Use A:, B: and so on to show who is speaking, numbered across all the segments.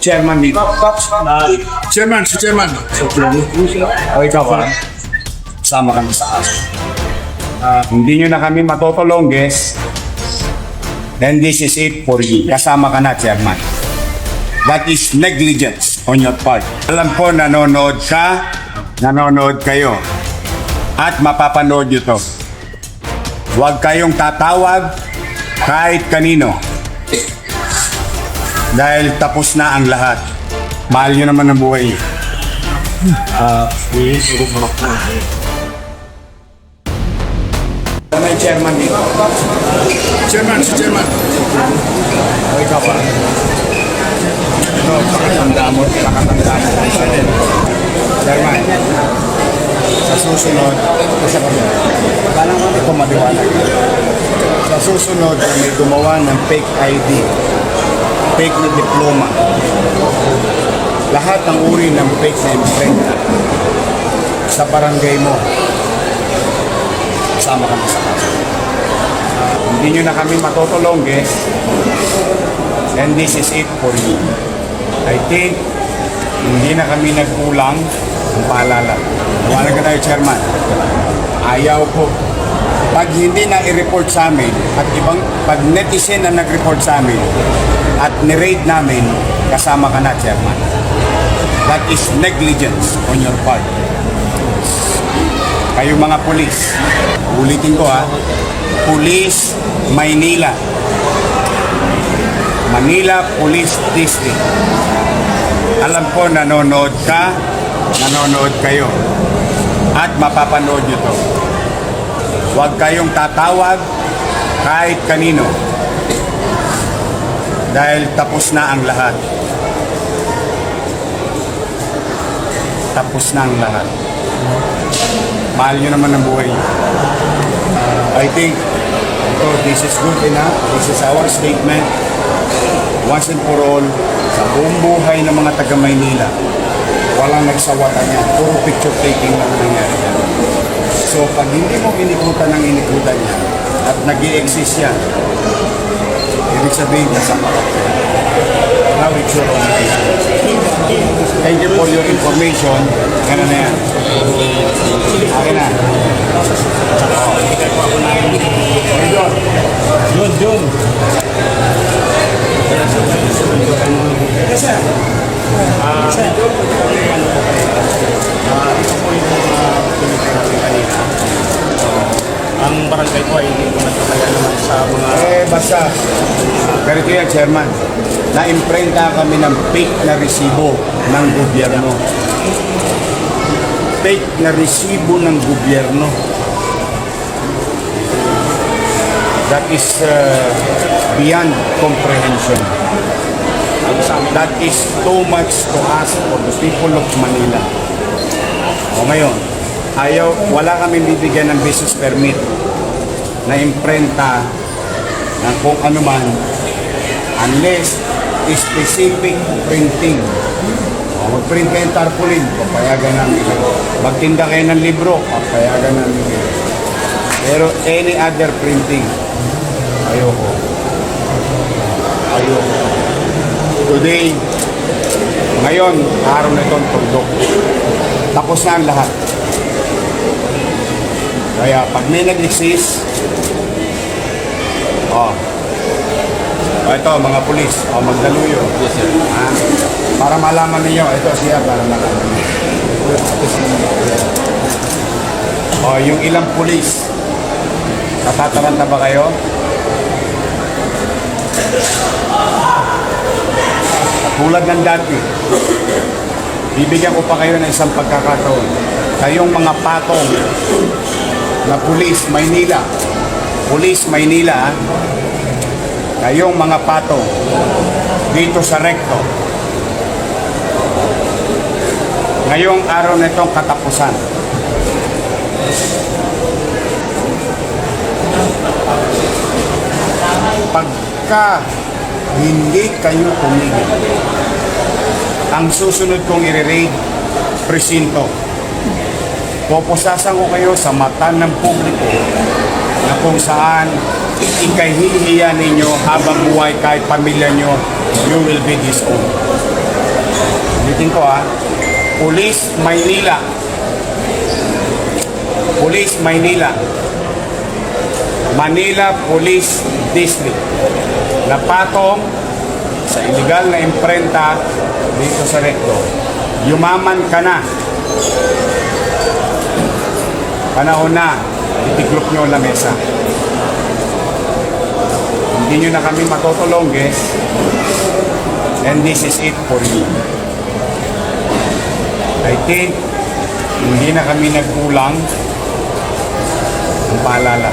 A: Chairman dito.
B: Chairman, si Chairman.
A: O ikaw ba? Sama kami sa aso. Hindi nyo na kami matotolongges. Then this is it for you. Kasama ka na, Chairman. That is negligence on your part. Alam po, nanonood ka, nanonood kayo. At mapapanood nyo to. Huwag kayong tatawag kahit kanino. Dahil tapos na ang lahat. Mahal nyo naman ang buhay nyo. May chairman dito.
B: Chairman, si Chairman.
A: O ikaw ba? Ito, pakatanda mo. Chairman, sa susunod, ito maliwanag. Sa susunod, may gumawa ng fake ID, fake na diploma. Lahat ng uri ng fake na imprenta sa barangay mo, sama kami sa kaso. Hindi nyo na kami matotolongges, and this is it for you. I think hindi na kami nagkulang ng paalala. Wala ka tayo, Chairman. Ayaw ko. Pag hindi na i-report sa amin, at pag netizen na nag-report sa amin, at ni-raid namin, kasama ka na, Chairman. That is negligence on your part. Kayo mga pulis, ulitin ko ha, Police Maynila, Manila Police District. Alam ko nanonood ka, nanonood kayo, at mapapanood nyo to. Huwag kayong tatawag kahit kanino. Dahil tapos na ang lahat. Tapos na ang lahat. Mahal nyo naman ang buhay nyo. I think this is good enough. This is our statement. Once and for all, sa buong buhay ng mga taga Maynila, walang nagsawatan yan. Puro picture taking lang nangyari yan. So pag hindi mo inikutan ng inikutan yan at nag-i-exist yan, ibig sabihin kasama ka. Now it's your own business. Thank you for your information. Ganun na yan. Akin na. Yun.
C: Ang barangay ko ay hindi ko nagkakaya naman sa mga...
A: Basta, ganito yan, Chairman. Na-imprenta kami ng fake na resibo ng gobyerno. Fake na resibo ng gobyerno. That is beyond comprehension. That is too much to ask for the people of Manila. O ngayon, wala kami bibigyan ng business permit na imprenta ng kung ano man unless specific printing. O mag-print kayo ng tarpaulin, papayagan namin. Magtinda kayo ng libro, papayagan namin. Pero any other printing, ayoko. Today, ngayon, araw na itong tundok. Tapos na ang lahat. Kaya pag may nag-exist, ito mga pulis, magdaluyo.
C: Yes, sir.
A: Para malaman niyo, ito siya para malaman niyo. Yung ilang pulis, natataranta ba kayo? Tulad ng dati, bibigyan ko pa kayo ng isang pagkakataon. Kayong mga patong na Police Maynila, kayong mga patong dito sa Recto. Ngayong araw na itong katapusan. Pagka hindi kayo tumigil, ang susunod kong i-raid, presinto. Pupusasan ko kayo sa mata ng publiko na kung saan ikahihiya ninyo habang buhay kahit pamilya nyo, you will be disowned. Ulitin ko Police Maynila. Police Maynila. Manila Police District. Napatong sa illegal na imprenta dito sa Recto. Yumaman ka na. Panahon na, itiklop nyo na mesa. Hindi nyo na kami matutulong, and this is it for you. I think, hindi na kami nagkulang ang paalala.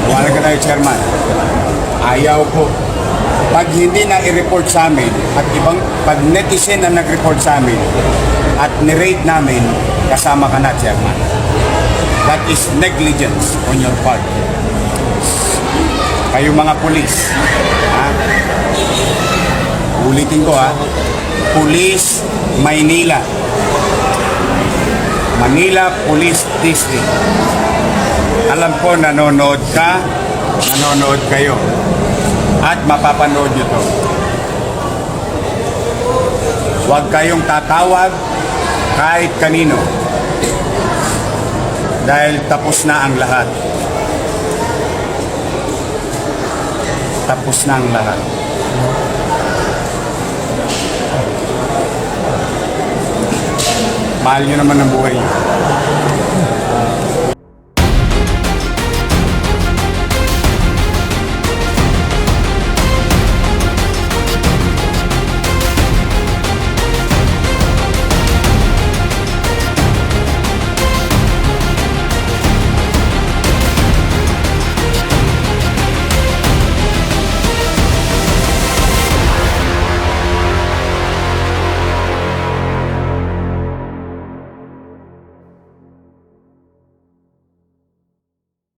A: Wala ka tayo, Chairman. Ayaw ko. Pag hindi na i-report sa amin, at pag netizen na nag-report sa amin, at nirate namin, kasama ka na, Chairman. That is negligence on your part. Kayo mga pulis, ulitin ko Police Maynila. Manila Police District. Alam ko nanonood ka, nanonood kayo. At mapapanood nyo to. Huwag kayong tatawag kahit kanino. Dahil tapos na ang lahat. Tapos na ang lahat. Mahal nyo naman ang buhay nyo.